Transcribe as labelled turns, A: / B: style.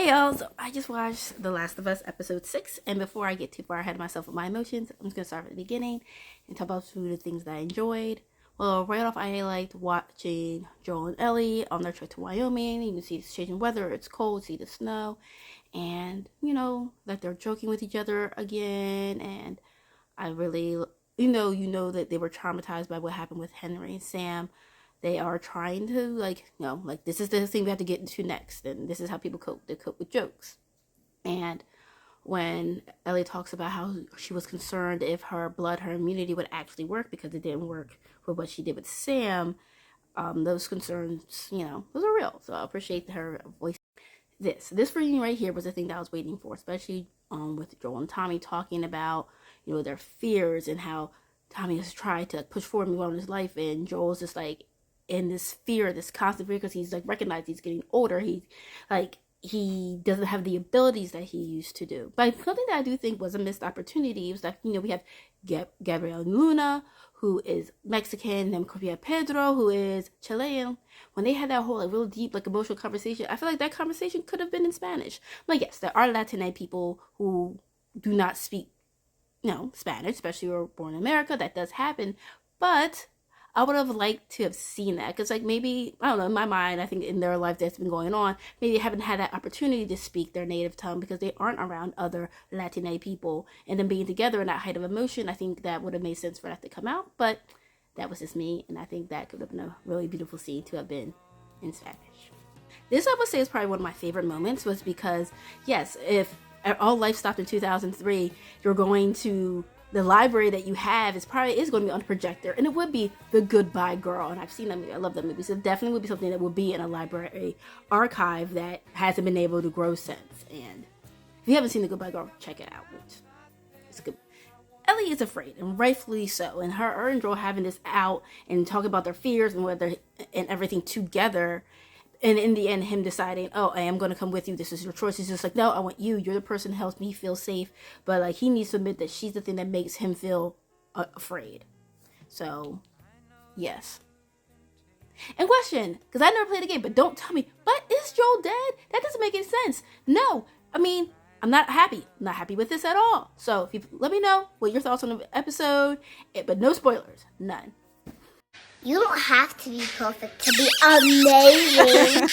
A: Hey y'all, so I just watched The Last of Us episode 6, and before I get too far ahead of myself with my emotions, I'm just going to start at the beginning and talk about some of the things that I enjoyed. Well, right off, I liked watching Joel and Ellie on their trip to Wyoming. You can see the changing weather, it's cold, see the snow, and, that they're joking with each other again, and I really, that they were traumatized by what happened with Henry and Sam. They are trying to, this is the thing we have to get into next, and this is how people cope. They cope with jokes. And when Ellie talks about how she was concerned if her blood, her immunity would actually work because it didn't work with what she did with Sam, those concerns, those are real. So I appreciate her voice. This reading right here was the thing that I was waiting for, especially with Joel and Tommy talking about, their fears and how Tommy has tried to push forward in his life, and Joel's just in this fear, this constant fear, because he's recognized he's getting older. He doesn't have the abilities that he used to do. But something that I do think was a missed opportunity was that, we have Gabriel Luna, who is Mexican, and we have Pedro, who is Chilean. When they had that whole real deep emotional conversation, I feel like that conversation could have been in Spanish. Yes, there are Latinx people who do not speak Spanish, especially who are born in America. That does happen. But I would have liked to have seen that, because maybe, I don't know, in my mind, I think in their life that's been going on, maybe they haven't had that opportunity to speak their native tongue because they aren't around other Latina people, and then being together in that height of emotion, I think that would have made sense for that to come out. But that was just me, and I think that could have been a really beautiful scene to have been in Spanish. This, I would say, is probably one of my favorite moments, was because, yes, if all life stopped in 2003, you're going to the library that you have is going to be on a projector, and it would be The Goodbye Girl. And I've seen that movie. I love that movie. So it definitely would be something that would be in a library archive that hasn't been able to grow since. And if you haven't seen The Goodbye Girl, check it out. It's good. Ellie is afraid, and rightfully so. And her and Joel having this out and talking about their fears and everything together. And in the end, him deciding, oh, I am going to come with you. This is your choice. He's just like, no, I want you. You're the person who helps me feel safe. But he needs to admit that she's the thing that makes him feel afraid. So, yes. And question, because I never played the game, but don't tell me, but is Joel dead? That doesn't make any sense. No. I mean, I'm not happy. I'm not happy with this at all. So, if you let me know what your thoughts on the episode, but no spoilers. None.
B: You don't have to be perfect to be amazing.